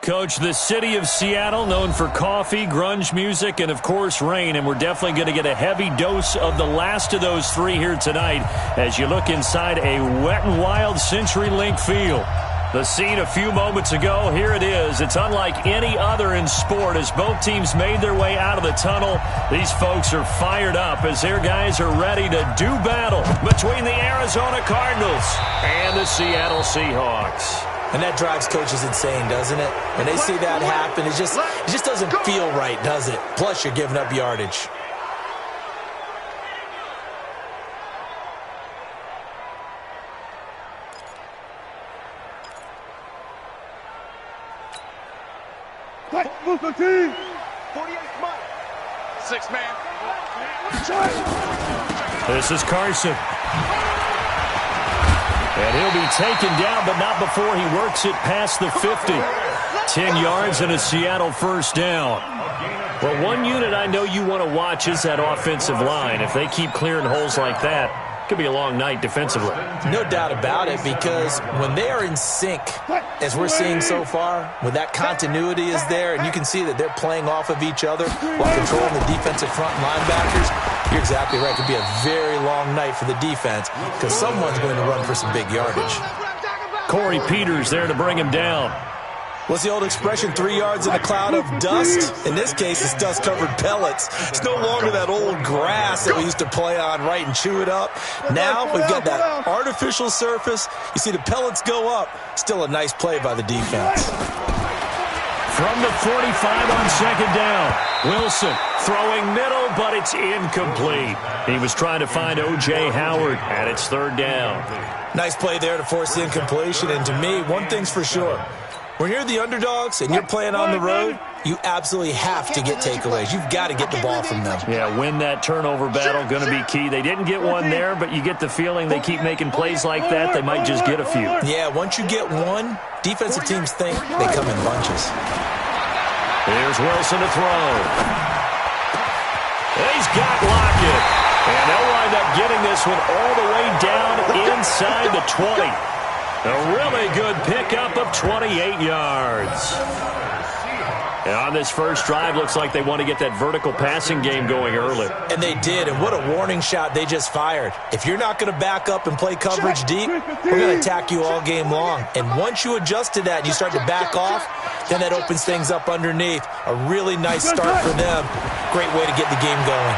Coach, the city of Seattle, known for coffee, grunge music, and, of course, rain. And we're definitely going to get a heavy dose of the last of those three here tonight as you look inside a wet and wild CenturyLink field. The scene a few moments ago, here it is. It's unlike any other in sport as both teams made their way out of the tunnel. These folks are fired up as their guys are ready to do battle between the Arizona Cardinals and the Seattle Seahawks. And that drives coaches insane, doesn't it? When they see that happen, it just doesn't feel right, does it? Plus, you're giving up yardage. This is Carson. And he'll be taken down, but not before he works it past the 50. 10 yards and a Seattle first down. Well, one unit I know you want to watch is that offensive line. If they keep clearing holes like that, it could be a long night defensively. No doubt about it, because when they are in sync, as we're seeing so far, when that continuity is there and you can see that they're playing off of each other while controlling the defensive front linebackers, you're exactly right. It could be a very long night for the defense because someone's going to run for some big yardage. Corey Peters there to bring him down. What's the old expression, 3 yards in a cloud of dust? In this case, it's dust-covered pellets. It's no longer that old grass that we used to play on, right, and chew it up. Now we've got that artificial surface. You see the pellets go up. Still a nice play by the defense. From the 45 on second down, Wilson throwing middle, but it's incomplete. He was trying to find O.J. Howard, and it's third down. Nice play there to force the incompletion, and to me, one thing's for sure. When you're the underdogs and you're playing on the road, you absolutely have to get takeaways. You've got to get the ball from them. Yeah, win that turnover battle, going to be key. They didn't get one there, but you get the feeling they keep making plays like that, they might just get a few. Yeah, once you get one, defensive teams think they come in bunches. Here's Wilson to throw. He's got Lockett. And they'll wind up getting this one all the way down inside the 20. A really good pickup of 28 yards. And on this first drive, looks like they want to get that vertical passing game going early. And they did, and what a warning shot they just fired. If you're not going to back up and play coverage deep, we're going to attack you all game long. And once you adjust to that and you start to back off, then that opens things up underneath. A really nice start for them. Great way to get the game going.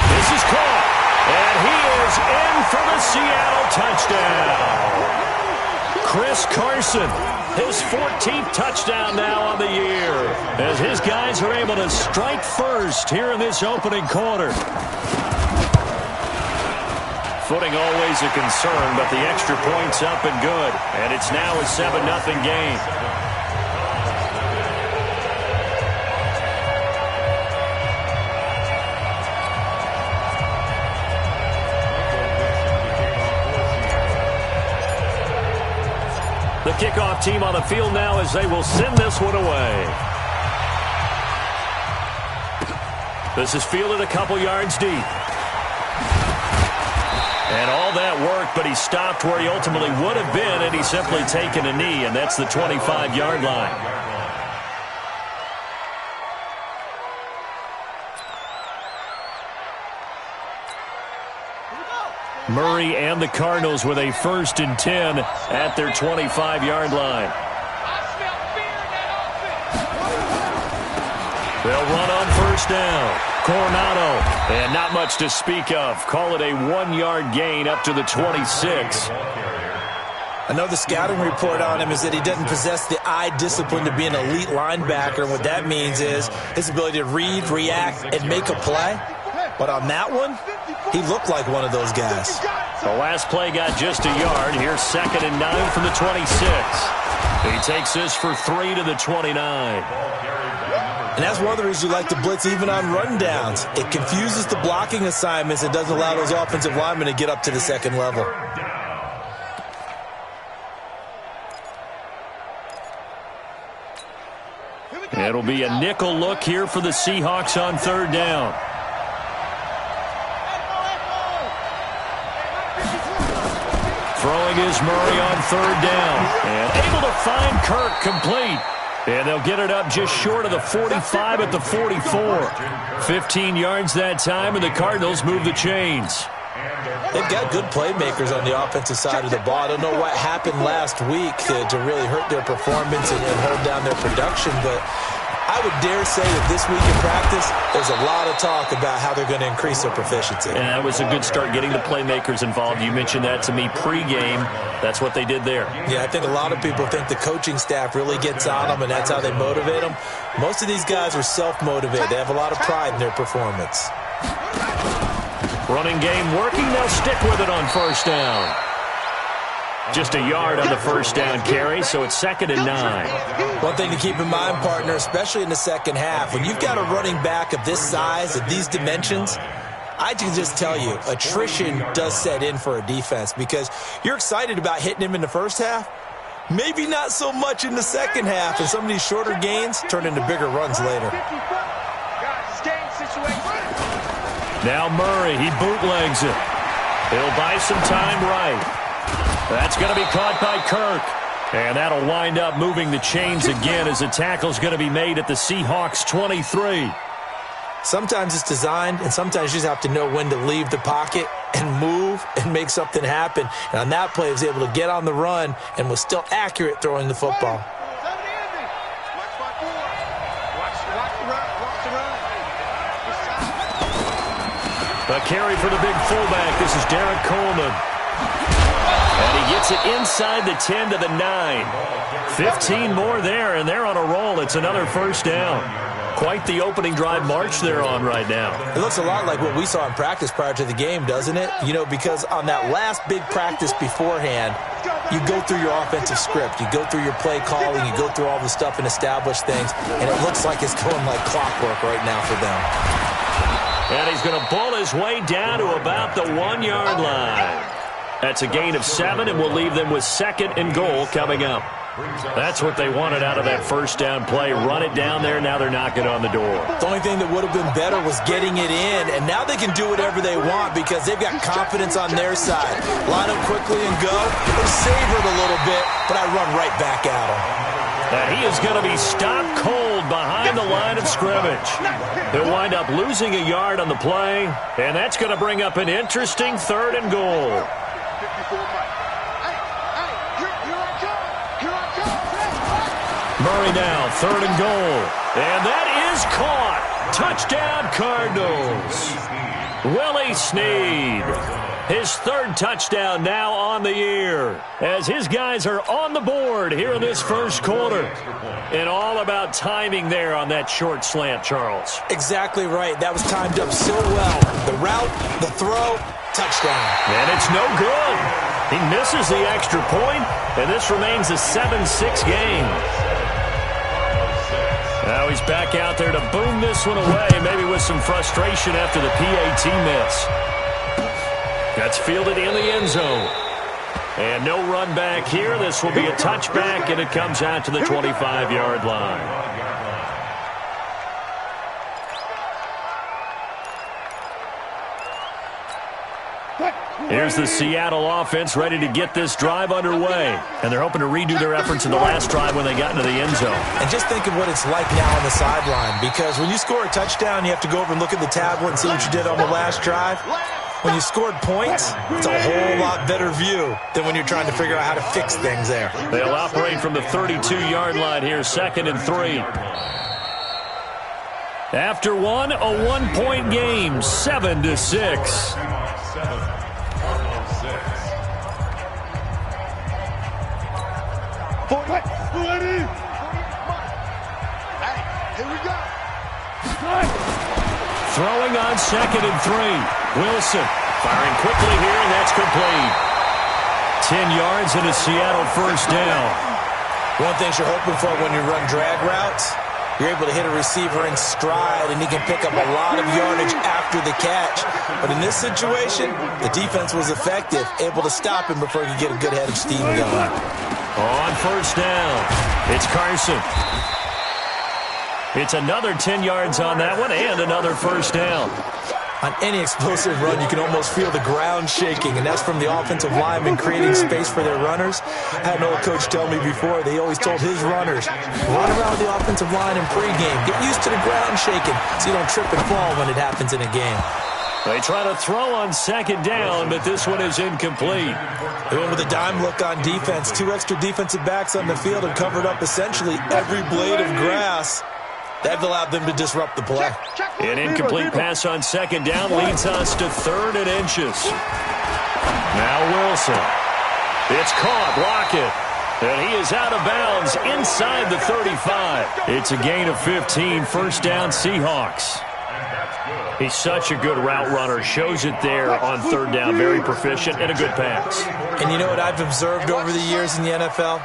This is caught, and he is in for the Seattle touchdown. Chris Carson, his 14th touchdown now on the year, as his guys are able to strike first here in this opening quarter. Footing always a concern, but the extra point's up and good, and it's now a 7-0 game. The kickoff team on the field now as they will send this one away. This is fielded a couple yards deep. And all that work, but he stopped where he ultimately would have been, and he's simply taken a knee, and that's the 25-yard line. Murray and the Cardinals with a 1st and 10 at their 25-yard line. They'll run on first down. Coronado, and not much to speak of. Call it a 1-yard gain up to the 26. I know the scouting report on him is that he doesn't possess the eye discipline to be an elite linebacker. And what that means is his ability to read, react, and make a play. But on that one, he looked like one of those guys. The last play got just a yard. Here's 2nd and 9 from the 26. He takes this for 3 to the 29. And that's one of the reasons you like to blitz even on rundowns. It confuses the blocking assignments. It doesn't allow those offensive linemen to get up to the second level. It'll be a nickel look here for the Seahawks on 3rd down. Throwing Throwing is Murray on third down. And able to find Kirk complete. And they'll get it up just short of the 45 at the 44. 15 yards that time, and the Cardinals move the chains. They've got good playmakers on the offensive side of the ball. I don't know what happened last week to really hurt their performance and hold down their production, but I would dare say that this week in practice, there's a lot of talk about how they're going to increase their proficiency. And that was a good start, getting the playmakers involved. You mentioned that to me pregame. That's what they did there. Yeah, I think a lot of people think the coaching staff really gets on them, and that's how they motivate them. Most of these guys are self-motivated. They have a lot of pride in their performance. Running game working. They'll stick with it on first down. Just a yard on the first down carry, so it's 2nd and 9. One thing to keep in mind, partner, especially in the second half, when you've got a running back of this size, of these dimensions, I can just tell you, attrition does set in for a defense because you're excited about hitting him in the first half. Maybe not so much in the second half, and some of these shorter gains turn into bigger runs later. Now Murray, he bootlegs it. He'll buy some time right. That's going to be caught by Kirk. And that'll wind up moving the chains again as a tackle's going to be made at the Seahawks 23. Sometimes it's designed, and sometimes you just have to know when to leave the pocket and move and make something happen. And on that play, he was able to get on the run and was still accurate throwing the football. A carry for the big fullback. This is Derek Coleman. And he gets it inside the 10 to the 9. 15 more there, and they're on a roll. It's another first down. Quite the opening drive march they're on right now. It looks a lot like what we saw in practice prior to the game, doesn't it? You know, because on that last big practice beforehand, you go through your offensive script. You go through your play calling. You go through all the stuff and establish things. And it looks like it's going like clockwork right now for them. And he's going to bull his way down to about the 1-yard line. That's a gain of 7, and we'll leave them with 2nd and goal coming up. That's what they wanted out of that first down play. Run it down there. Now they're knocking on the door. The only thing that would have been better was getting it in, and now they can do whatever they want because they've got confidence on their side. Line up quickly and go. They savored a little bit, but I run right back at them. He is going to be stopped cold behind the line of scrimmage. He'll wind up losing a yard on the play, and that's going to bring up an interesting 3rd and goal. Murray now, 3rd and goal. And that is caught. Touchdown, Cardinals. Willie Snead. His 3rd touchdown now on the year as his guys are on the board here in this first quarter. And all about timing there on that short slant, Charles. Exactly right. That was timed up so well. The route, the throw, touchdown. And it's no good. He misses the extra point, and this remains a 7-6 game. Now he's back out there to boom this one away, maybe with some frustration after the PAT miss. That's fielded in the end zone. And no run back here. This will be a touchback, and it comes out to the 25-yard line. Here's the Seattle offense ready to get this drive underway. And they're hoping to redo their efforts in the last drive when they got into the end zone. And just think of what it's like now on the sideline, because when you score a touchdown, you have to go over and look at the tablet and see what you did on the last drive. When you scored points, it's a whole lot better view than when you're trying to figure out how to fix things there. They'll operate from the 32-yard line here, 2nd and 3. After one, a 1-point game, 7-6. Throwing on 2nd and 3. Wilson firing quickly here, and that's complete. 10 yards and a Seattle first down. One thing you're hoping for when you run drag routes, you're able to hit a receiver in stride, and he can pick up a lot of yardage after the catch. But in this situation, the defense was effective, able to stop him before he could get a good head of steam going. On first down, it's Carson. It's another 10 yards on that one and another first down. On any explosive run, you can almost feel the ground shaking, and that's from the offensive linemen creating space for their runners. I had an old coach tell me before, they always told his runners, run around the offensive line in pregame. Get used to the ground shaking so you don't trip and fall when it happens in a game. They try to throw on second down, but this one is incomplete. They went with a dime look on defense. 2 extra defensive backs on the field and covered up essentially every blade of grass. That allowed them to disrupt the play. An incomplete pass on second down leads us to 3rd and inches. Now Wilson. It's caught. Lockett. And he is out of bounds inside the 35. It's a gain of 15. First down, Seahawks. He's such a good route runner. Shows it there on 3rd down. Very proficient and a good pass. And you know what I've observed over the years in the NFL?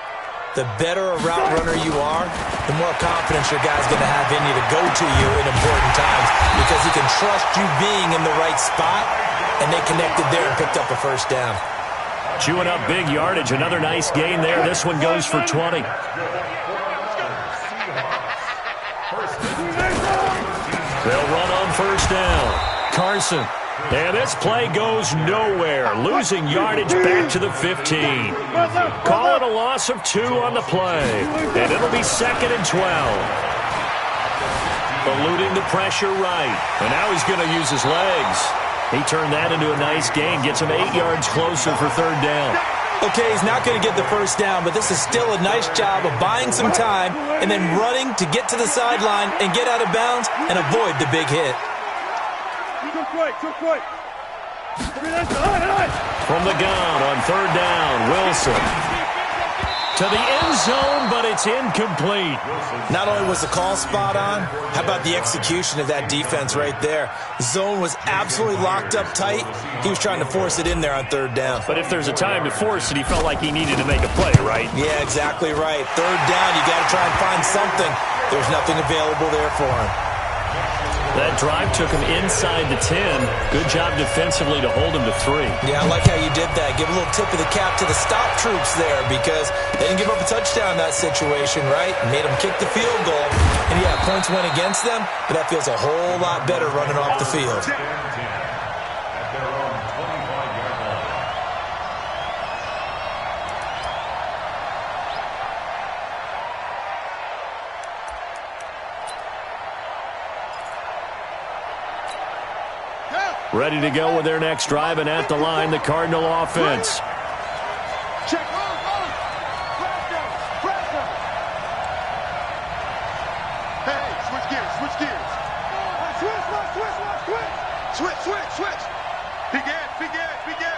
The better a route runner you are, the more confidence your guy's going to have in you to go to you in important times because he can trust you being in the right spot, and they connected there and picked up a first down. Chewing up big yardage. Another nice gain there. This one goes for 20. They'll run on first down. Carson. And this play goes nowhere. Losing yardage back to the 15. Call it a loss of 2 on the play. And it'll be 2nd and 12. Eluding the pressure right. And now he's going to use his legs. He turned that into a nice gain. Gets him 8 yards closer for 3rd down. Okay, he's not going to get the first down, but this is still a nice job of buying some time and then running to get to the sideline and get out of bounds and avoid the big hit. From the gun on 3rd down, Wilson. To the end zone, but it's incomplete. Not only was the call spot on, how about the execution of that defense right there? Zone was absolutely locked up tight. He was trying to force it in there on 3rd down. But if there's a time to force it, he felt like he needed to make a play, right? Yeah, exactly right. 3rd down, you got to try and find something. There's nothing available there for him. That drive took him inside the 10. Good job defensively to hold him to 3. Yeah, I like how you did that. Give a little tip of the cap to the stop troops there because they didn't give up a touchdown in that situation, right? Made them kick the field goal. And yeah, points went against them, but that feels a whole lot better running off the field. Ready to go with their next drive, and at the line, the Cardinal offense. Check. Hey, switch gears. Switch. Begin.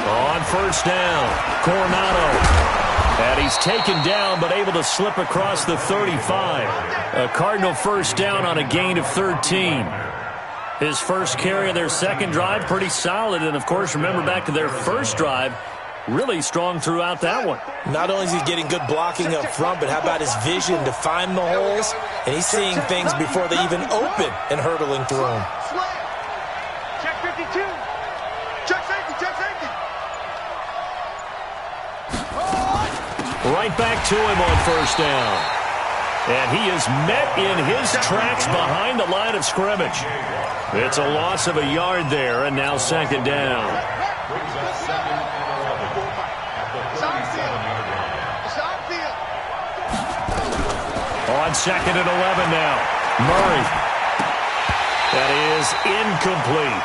On first down, Coronado. And he's taken down, but able to slip across the 35. A Cardinal first down on a gain of 13. His first carry of their second drive, pretty solid. And, of course, remember back to their first drive, really strong throughout that one. Not only is he getting good blocking up front, but how about his vision to find the holes? And he's seeing things before they even open and hurdling through them. Check 52. Check safety. Right back to him on first down. And he is met in his tracks behind the line of scrimmage. It's a loss of a yard there, and now 2nd down. On 2nd and 11 now. Murray. That is incomplete.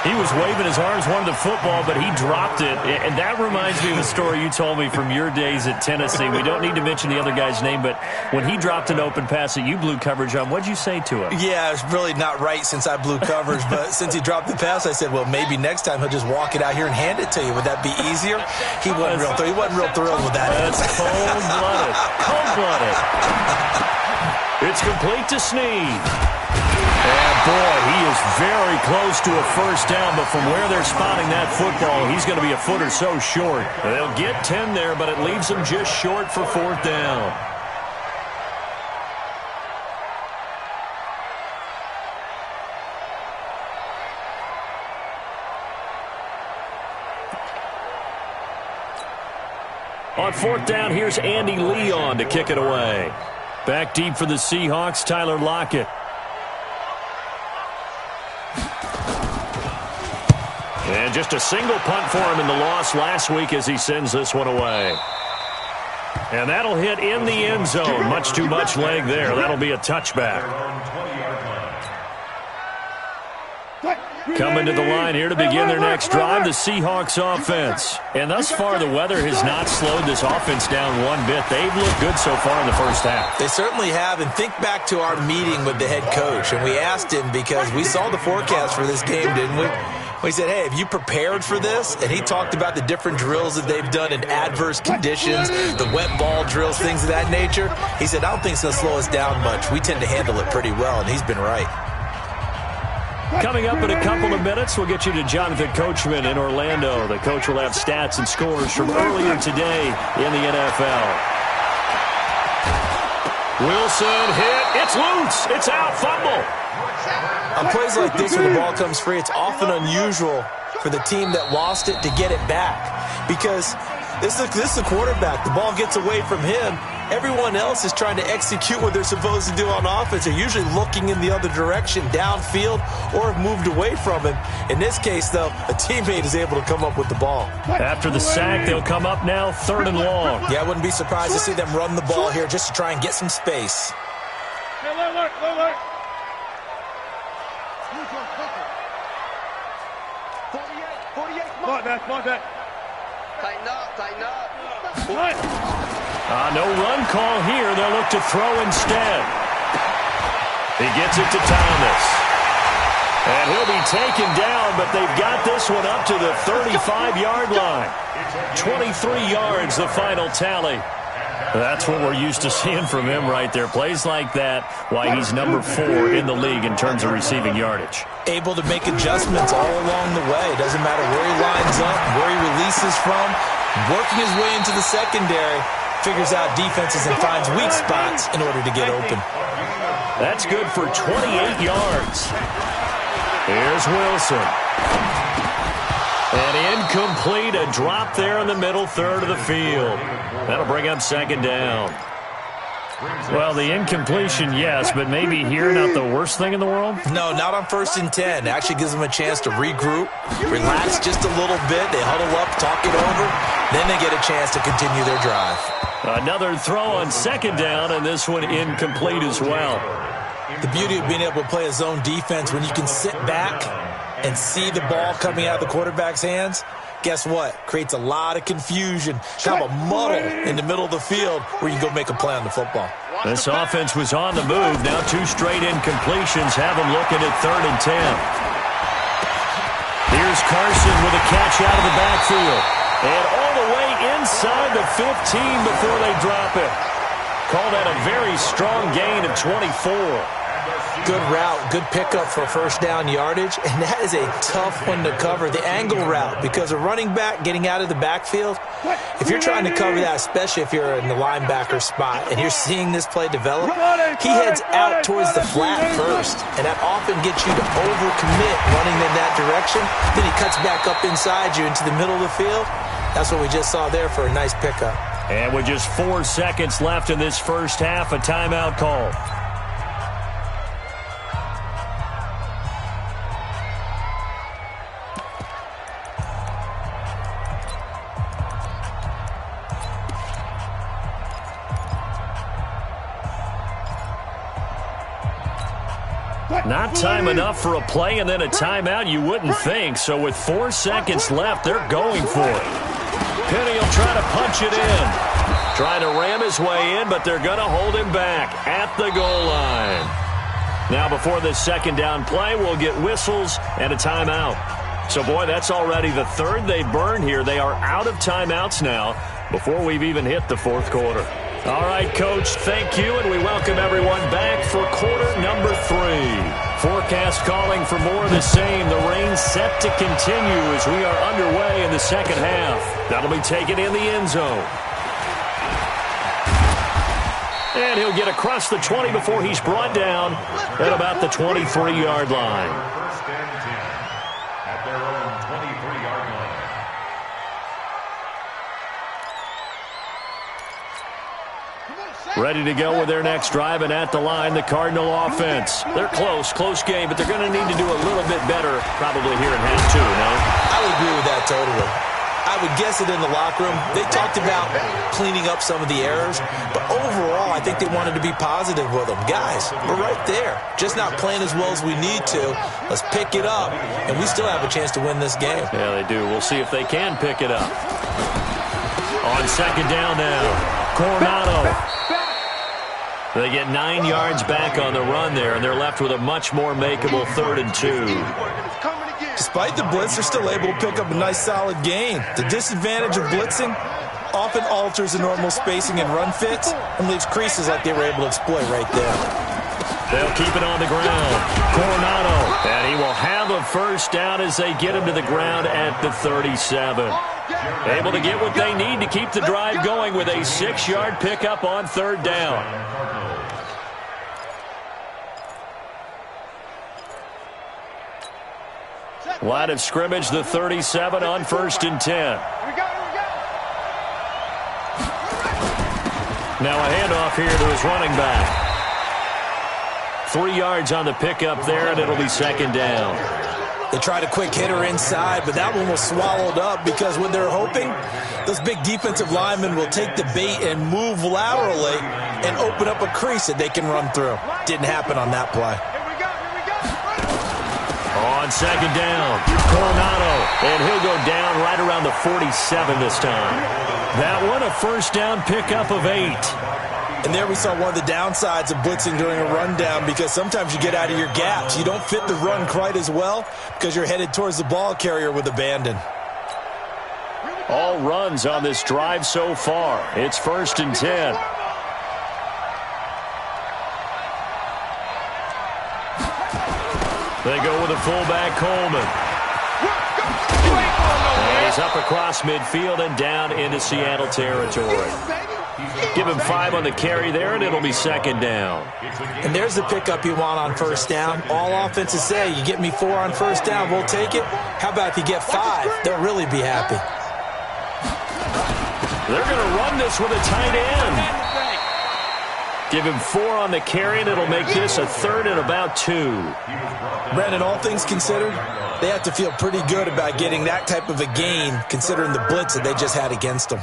He was waving his arms, wanted the football, but he dropped it. And that reminds me of the story you told me from your days at Tennessee. We don't need to mention the other guy's name, but when he dropped an open pass that you blew coverage on, what'd you say to him? Yeah, it's really not right since I blew coverage, but since he dropped the pass, I said, well, maybe next time he'll just walk it out here and hand it to you. Would that be easier? He wasn't real thrilled with that. That's cold-blooded. Cold-blooded. It's complete to Snead. And, boy, he is very close to a first down, but from where they're spotting that football, he's going to be a foot or so short. They'll get 10 there, but it leaves them just short for 4th down. On 4th down, here's Andy Leon to kick it away. Back deep for the Seahawks, Tyler Lockett. And just a single punt for him in the loss last week as he sends this one away. And that'll hit in the end zone. Much too much leg there. That'll be a touchback. Coming to the line here to begin their next drive, the Seahawks offense. And thus far, the weather has not slowed this offense down one bit. They've looked good so far in the first half. They certainly have. And think back to our meeting with the head coach. And we asked him because we saw the forecast for this game, didn't we? We said, hey, have you prepared for this? And he talked about the different drills that they've done in adverse conditions, the wet ball drills, things of that nature. He said, I don't think it's going to slow us down much. We tend to handle it pretty well, and he's been right. Coming up in a couple of minutes, we'll get you to Jonathan Coachman in Orlando. The coach will have stats and scores from earlier today in the NFL. Wilson hit. It's loose. It's out. Fumble. On plays like this where the ball comes free, it's often unusual for the team that lost it to get it back because this is the quarterback. The ball gets away from him. Everyone else is trying to execute what they're supposed to do on offense. They're usually looking in the other direction, downfield, or have moved away from him. In this case, though, a teammate is able to come up with the ball. After the sack, they'll come up now 3rd and long. Yeah, I wouldn't be surprised to see them run the ball here just to try and get some space. Alert. Smart back. Tighten up. No run call here. They'll look to throw instead. He gets it to Thomas. And he'll be taken down, but they've got this one up to the 35-yard line. 23 yards, the final tally. That's what we're used to seeing from him right there. Plays like that, why he's number 4 in the league in terms of receiving yardage. Able to make adjustments all along the way. Doesn't matter where he lines up, where he releases from. Working his way into the secondary, figures out defenses and finds weak spots in order to get open. That's good for 28 yards. Here's Wilson. And incomplete, a drop there in the middle third of the field. That'll bring up 2nd down. Well, the incompletion, yes, but maybe here not the worst thing in the world? No, not on 1st and 10. It actually gives them a chance to regroup, relax just a little bit. They huddle up, talk it over. Then they get a chance to continue their drive. Another throw on 2nd down, and this one incomplete as well. The beauty of being able to play a zone defense when you can sit back and see the ball coming out of the quarterback's hands, guess what? Creates a lot of confusion, kind of a muddle in the middle of the field where you can go make a play on the football. This offense was on the move. Now 2 straight incompletions have them looking at 3rd and 10. Here's Carson with a catch out of the backfield. And all the way inside the 15 before they drop it. Call that a very strong gain of 24. Good route, good pickup for 1st down yardage, and that is a tough one to cover, the angle route, because a running back getting out of the backfield, if you're trying to cover that, especially if you're in the linebacker spot and you're seeing this play develop, he heads out towards the flat first, and that often gets you to overcommit running in that direction. Then he cuts back up inside you into the middle of the field. That's what we just saw there for a nice pickup. And with just 4 seconds left in this first half, a timeout call. Not time enough for a play and then a timeout, you wouldn't think. So with 4 seconds left, they're going for it. Penny will try to punch it in. Trying to ram his way in, but they're going to hold him back at the goal line. Now before this 2nd down play, we'll get whistles and a timeout. So, boy, that's already the 3rd they burned here. They are out of timeouts now before we've even hit the 4th quarter. All right, Coach, thank you, and we welcome everyone back for quarter number 3. Forecast calling for more of the same. The rain set to continue as we are underway in the 2nd half. That'll be taken in the end zone. And he'll get across the 20 before he's brought down at about the 23-yard line. First and 10 at their own 23-yard line. Ready to go with their next drive, and at the line, the Cardinal offense. They're close game, but they're going to need to do a little bit better probably here in half 2, no? I would agree with that totally. I would guess it in the locker room. They talked about cleaning up some of the errors, but overall, I think they wanted to be positive with them. Guys, we're right there. Just not playing as well as we need to. Let's pick it up, and we still have a chance to win this game. Yeah, they do. We'll see if they can pick it up. On second down now, Coronado. They get 9 yards back on the run there, and they're left with a much more makeable 3rd and 2. Despite the blitz, they're still able to pick up a nice, solid gain. The disadvantage of blitzing often alters the normal spacing and run fits and leaves creases like they were able to exploit right there. They'll keep it on the ground. Coronado, and he will have a first down as they get him to the ground at the 37. Able to get what they need to keep the drive going with a 6-yard pickup on 3rd down. Line of scrimmage, the 37 on 1st and 10. Now a handoff here to his running back. 3 yards on the pickup there, and it'll be 2nd down. They tried a quick hitter inside, but that one was swallowed up because what they're hoping, those big defensive linemen will take the bait and move laterally and open up a crease that they can run through. Didn't happen on that play. On 2nd down, Coronado, and he'll go down right around the 47 this time. That one, a first down pickup of 8. And there we saw one of the downsides of blitzing during a rundown, because sometimes you get out of your gaps. You don't fit the run quite as well because you're headed towards the ball carrier with abandon. All runs on this drive so far. It's 1st and 10. They go with a fullback, Coleman. And he's up across midfield and down into Seattle territory. Give him 5 on the carry there, and it'll be 2nd down. And there's the pickup you want on 1st down. All offenses say, you get me 4 on 1st down, we'll take it. How about if you get 5? They'll really be happy. They're going to run this with a tight end. Give him 4 on the carry, and it'll make this a 3rd and about 2. Brandon, all things considered, they have to feel pretty good about getting that type of a gain, considering the blitz that they just had against them.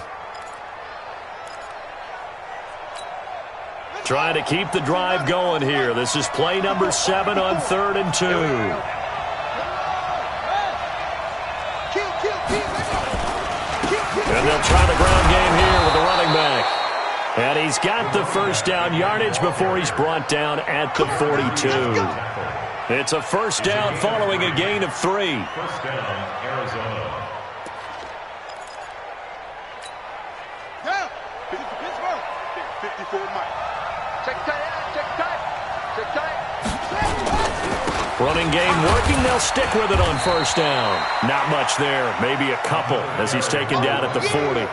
Trying to keep the drive going here. This is play number 7 on 3rd and 2. And they'll try the ground game here with the running back. And he's got the first down yardage before he's brought down at the 42. It's a first down following a gain of 3. First down, Arizona. Yeah, Pittsburgh. 54 Mike. Check tight. Running game working. They'll stick with it on first down. Not much there. Maybe a couple as he's taken down at the 40.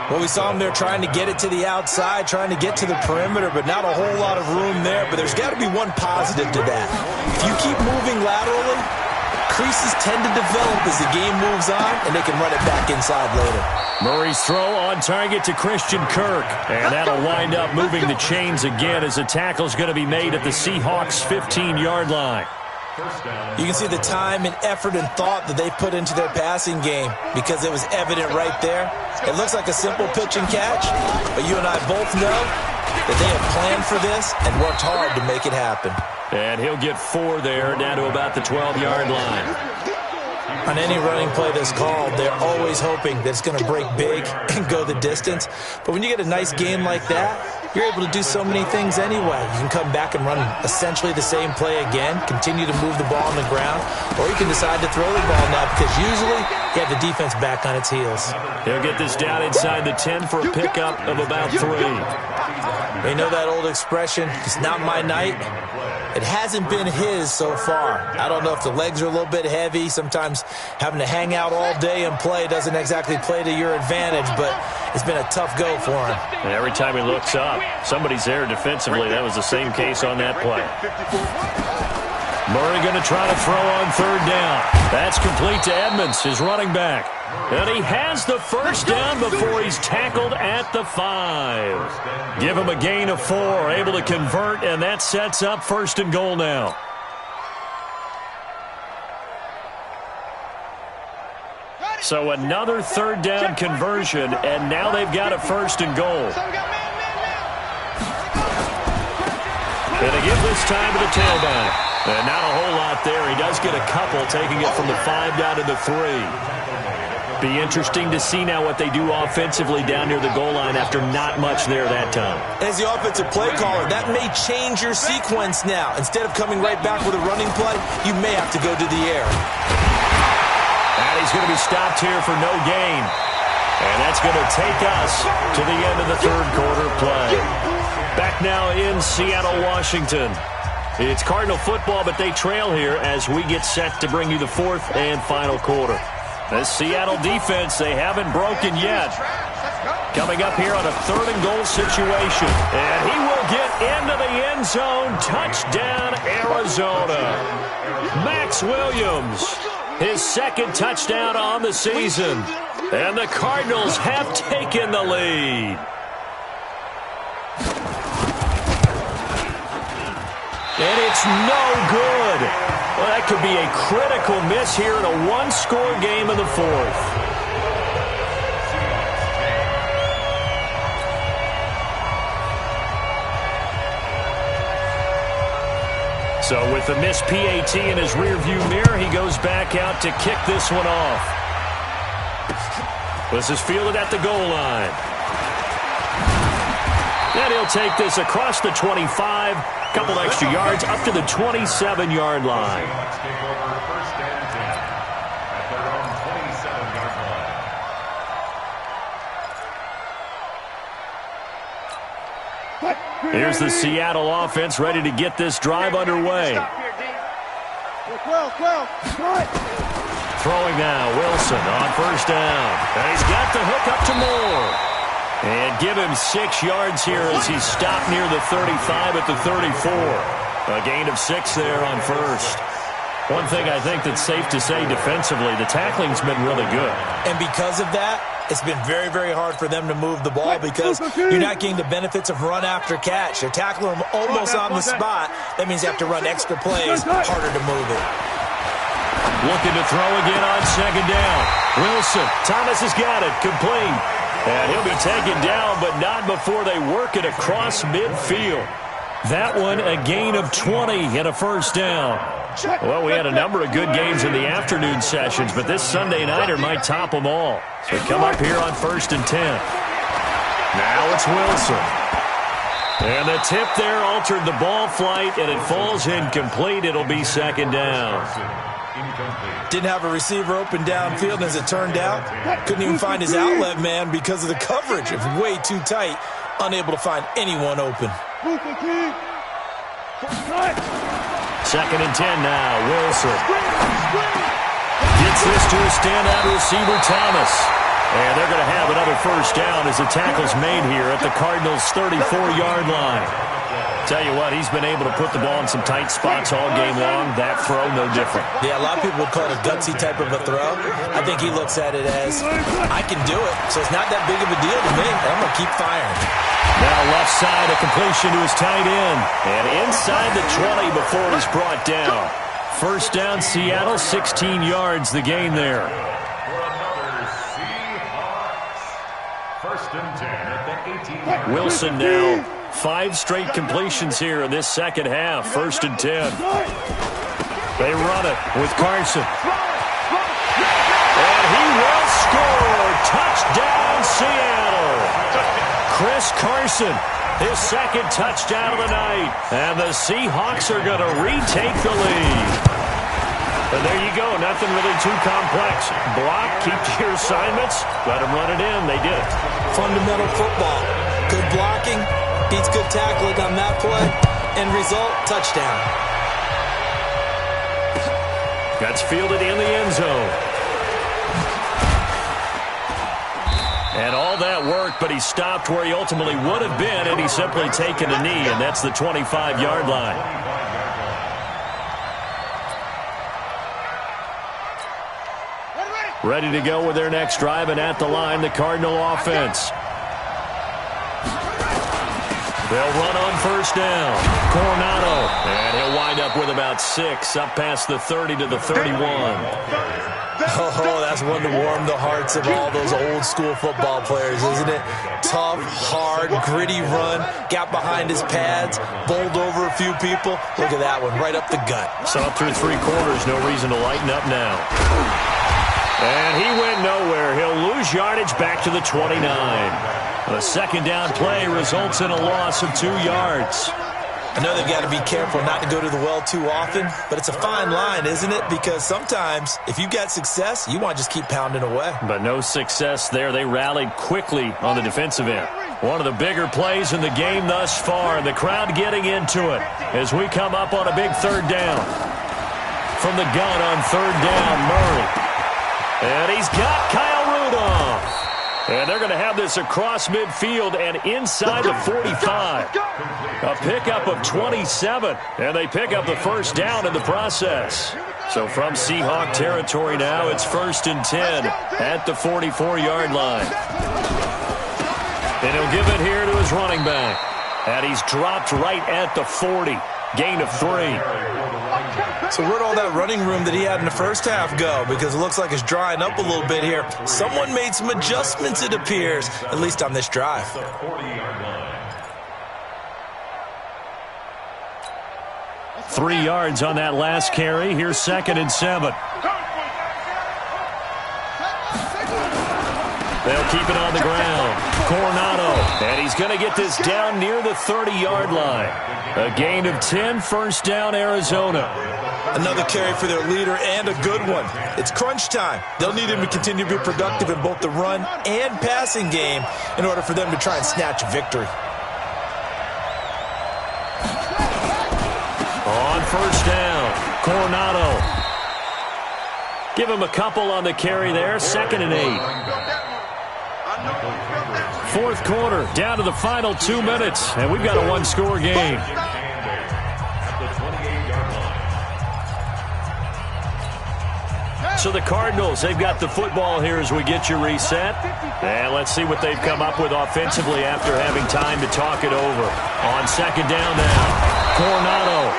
Well, we saw him there trying to get it to the outside, trying to get to the perimeter, but not a whole lot of room there. But there's got to be one positive to that. If you keep moving laterally, creases tend to develop as the game moves on, and they can run it back inside later. Murray's throw on target to Christian Kirk. And that'll wind up moving the chains again as the tackle's going to be made at the Seahawks' 15-yard line. You can see the time and effort and thought that they put into their passing game because it was evident right there. It looks like a simple pitch and catch, but you and I both know that they have planned for this and worked hard to make it happen. And he'll get 4 there, down to about the 12-yard line. On any running play that's called, they're always hoping that it's going to break big and go the distance. But when you get a nice game like that, you're able to do so many things anyway. You can come back and run essentially the same play again, continue to move the ball on the ground, or you can decide to throw the ball now because usually you have the defense back on its heels. He'll get this down inside the 10 for a pickup of about 3. They know that old expression, it's not my night. It hasn't been his so far. I don't know if the legs are a little bit heavy. Sometimes having to hang out all day and play doesn't exactly play to your advantage, but it's been a tough go for him. And every time he looks up, somebody's there defensively. That was the same case on that play. Murray going to try to throw on third down. That's complete to Edmonds, his running back. And he has the first down before he's tackled at the 5. Give him a gain of 4, able to convert, and that sets up 1st and goal now. So another third down conversion, and now they've got a 1st and goal. And they give this time to the tailback. And not a whole lot there. He does get a couple, taking it from the 5 down to the 3. Be interesting to see now what they do offensively down near the goal line after not much there that time. As the offensive play caller, that may change your sequence now. Instead of coming right back with a running play, you may have to go to the air. And he's going to be stopped here for no gain. And that's going to take us to the end of the third quarter play. Back now in Seattle, Washington. It's Cardinal football, but they trail here as we get set to bring you the 4th and final quarter. The Seattle defense, they haven't broken yet. Coming up here on a 3rd and goal situation. And he will get into the end zone. Touchdown, Arizona. Max Williams, his 2nd touchdown on the season. And the Cardinals have taken the lead. And it's no good. Well, that could be a critical miss here in a 1-score game in the 4th. So with the missed PAT in his rearview mirror, he goes back out to kick this one off. This is fielded at the goal line. And he'll take this across the 25. Couple extra yards up to the 27-yard line. Here's the Seattle offense ready to get this drive underway. Throwing now, Wilson on 1st down. And he's got the hook up to Moore. And give him 6 yards here as he's stopped near the 35 at the 34. A gain of 6 there on 1st. One thing I think that's safe to say defensively, the tackling's been really good. And because of that, it's been very, very hard for them to move the ball because you're not getting the benefits of run after catch. They're tackling them almost on the spot. That means you have to run extra plays, harder to move it. Looking to throw again on 2nd down. Wilson, Thomas has got it, complete. And he'll be taken down, but not before they work it across midfield. That one, a gain of 20 and a 1st down. Well, we had a number of good games in the afternoon sessions, but this Sunday nighter might top them all. So come up here on 1st and 10. Now it's Wilson. And the tip there altered the ball flight, and it falls incomplete. It'll be 2nd down. Didn't have a receiver open downfield, as it turned out. Couldn't even find his outlet man because of the coverage. It was way too tight. Unable to find anyone open. 2nd and 10 now. Wilson gets this to a standout receiver, Thomas. And they're going to have another 1st down as the tackle's made here at the Cardinals' 34-yard line. Tell you what, he's been able to put the ball in some tight spots all game long. That throw, no different. Yeah, a lot of people would call it a gutsy type of a throw. I think he looks at it as, I can do it, so it's not that big of a deal to me. I'm going to keep firing. Now left side, a completion to his tight end. And inside the 20 before he's brought down. 1st down, Seattle, 16 yards, the gain there. 1st and 10 at the 18. Wilson now. 5 straight completions here in this 2nd half. 1st and 10. They run it with Carson. And he will score. Touchdown, Seattle. Chris Carson, his 2nd touchdown of the night. And the Seahawks are going to retake the lead. And there you go. Nothing really too complex. Block, keep to your assignments. Let them run it in. They did it. Fundamental football. Good blocking. Beats good tackling on that play. End result, touchdown. That's fielded in the end zone. And all that worked, but he stopped where he ultimately would have been, and he's simply taken a knee, and that's the 25-yard line. Ready to go with their next drive, and at the line, the Cardinal offense. They'll run on first down. Coronado. And he'll wind up with about 6, up past the 30 to the 31. Oh, that's one to warm the hearts of all those old-school football players, isn't it? Tough, hard, gritty run. Got behind his pads, bowled over a few people. Look at that one, right up the gut. So up through 3 quarters, no reason to lighten up now. And he went nowhere. He'll lose yardage back to the 29. The second down play results in a loss of 2 yards. I know they've got to be careful not to go to the well too often, but it's a fine line, isn't it? Because sometimes, if you've got success, you want to just keep pounding away. But no success there. They rallied quickly on the defensive end. One of the bigger plays in the game thus far. The crowd getting into it as we come up on a big 3rd down. From the gun on 3rd down, Murray. And he's got Kyle Rudolph. And they're going to have this across midfield and inside the 45. A pickup of 27. And they pick up the first down in the process. So from Seahawk territory now, it's 1st and 10 at the 44-yard line. And he'll give it here to his running back. And he's dropped right at the 40. Gain of 3. So where'd all that running room that he had in the first half go? Because it looks like it's drying up a little bit here. Someone made some adjustments, it appears, at least on this drive. 3 yards on that last carry. Here's 2nd and 7. They'll keep it on the ground. Coronado. And he's going to get this down near the 30-yard line. A gain of 10, first down, Arizona. Another carry for their leader and a good one. It's crunch time. They'll need him to continue to be productive in both the run and passing game in order for them to try and snatch a victory. On first down, Coronado. Give him a couple on the carry there. 2nd and 8. 4th quarter, down to the final 2 minutes, and we've got a 1-score game. So the Cardinals, they've got the football here as we get you reset. And let's see what they've come up with offensively after having time to talk it over. On 2nd down now, Coronado.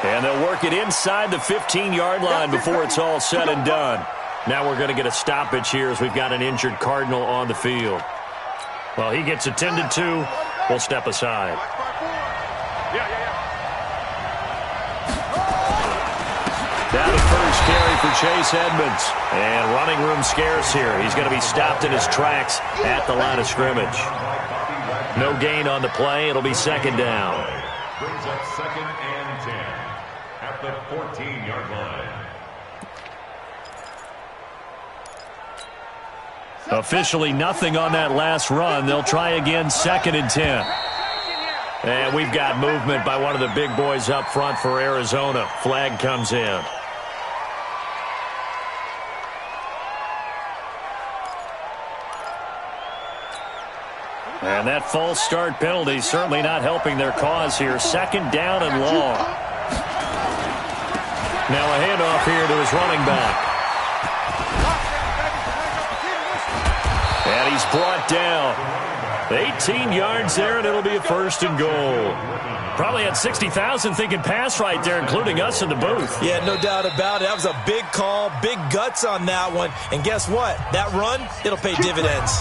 And they'll work it inside the 15-yard line before it's all said and done. Now we're going to get a stoppage here as we've got an injured Cardinal on the field. Well, he gets attended to. We'll step aside. Down to first carry for Chase Edmonds. And running room scarce here. He's going to be stopped in his tracks at the line of scrimmage. No gain on the play. It'll be 2nd down. Brings up 2nd and 10 at the 14-yard line. Officially nothing on that last run. They'll try again, 2nd and 10. And we've got movement by one of the big boys up front for Arizona. Flag comes in. And that false start penalty certainly not helping their cause here. 2nd down and long. Now a handoff here to his running back. And he's brought down. 18 yards there, and it'll be a 1st and goal. Probably had 60,000 thinking pass right there, including us in the booth. Yeah, no doubt about it. That was a big call, big guts on that one. And guess what? That run, it'll pay dividends.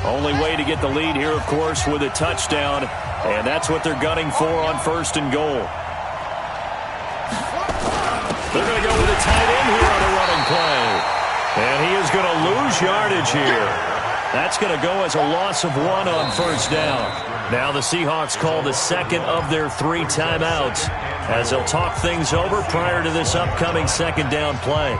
Only way to get the lead here, of course, with a touchdown. And that's what they're gunning for on 1st and goal. They're going to go with a tight end here on a running play. And he is going to lose yardage here. That's going to go as a loss of 1 on 1st down. Now the Seahawks call the 2nd of their 3 timeouts as they'll talk things over prior to this upcoming 2nd down play.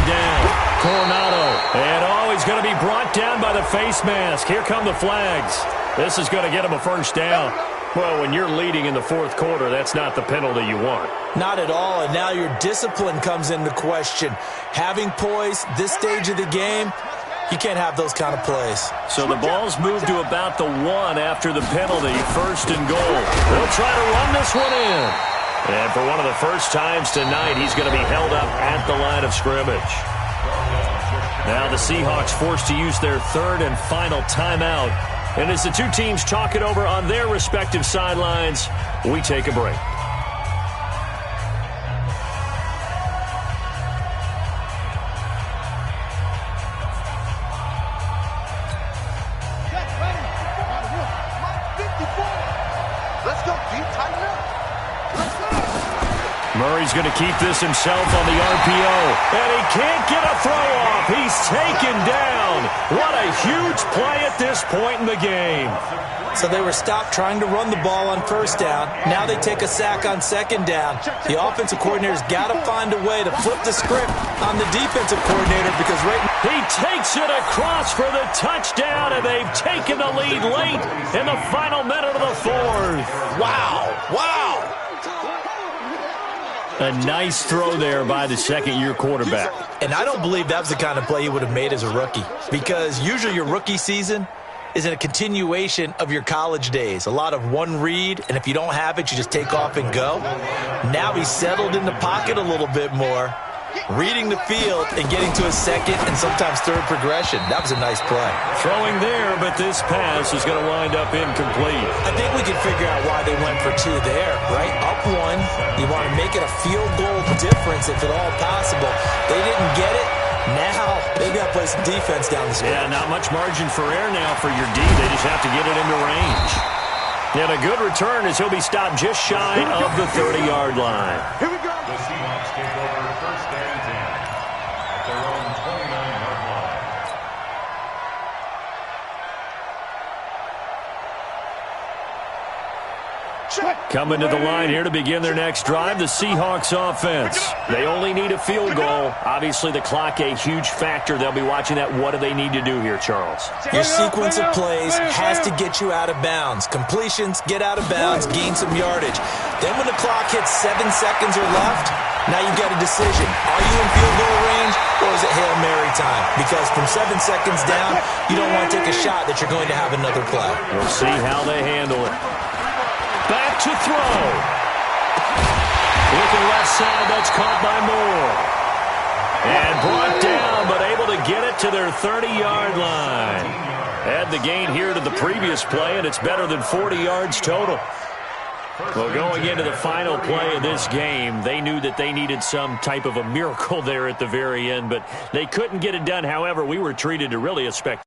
down. Coronado. And, he's going to be brought down by the face mask. Here come the flags. This is going to get him a first down. Well, when you're leading in the fourth quarter, that's not the penalty you want. Not at all, and now your discipline comes into question. Having poise this stage of the game, you can't have those kind of plays. So the ball's moved to about the 1 after the penalty, 1st and goal. They'll try to run this one in. And for one of the first times tonight, he's going to be held up at the line of scrimmage. Now the Seahawks forced to use their 3rd and final timeout. And as the two teams talk it over on their respective sidelines, we take a break. Murray's going to keep this himself on the RPO. And he can't get a throw off. He's taken down. What a huge play at this point in the game. So they were stopped trying to run the ball on 1st down. Now they take a sack on 2nd down. The offensive coordinator's got to find a way to flip the script on the defensive coordinator because he takes it across for the touchdown, and they've taken the lead late in the final minute of the 4th. Wow. A nice throw there by the second-year quarterback. And I don't believe that was the kind of play he would have made as a rookie because usually your rookie season is a continuation of your college days. A lot of one read, and if you don't have it, you just take off and go. Now he's settled in the pocket a little bit more, reading the field and getting to his 2nd and sometimes 3rd progression. That was a nice play. Throwing there, but this pass is going to wind up incomplete. I think we can figure out why they went for 2 there, right? Up 1, you want to make it a field goal difference if at all possible. They didn't get it. Now they've got to play some defense down the stretch. Yeah, not much margin for error now for your D. They just have to get it into range. And a good return as he'll be stopped just shy of the 30-yard line. Here we go. The Seahawks take over 1st and 10 at their own 29-yard line. Coming to the line here to begin their next drive, the Seahawks offense. They only need a field goal. Obviously, the clock a huge factor. They'll be watching that. What do they need to do here, Charles? Your sequence of plays has to get you out of bounds. Completions, get out of bounds, gain some yardage. Then when the clock hits 7 seconds or left, now you've got a decision. Are you in field goal range or is it Hail Mary time? Because from 7 seconds down, you don't want to take a shot that you're going to have another play. We'll see how they handle it. Back to throw. Looking left side, that's caught by Moore. And brought down, but able to get it to their 30-yard line. Add the gain here to the previous play, and it's better than 40 yards total. Well, going into the final play of this game, they knew that they needed some type of a miracle there at the very end, but they couldn't get it done. However, we were treated to really a spectacular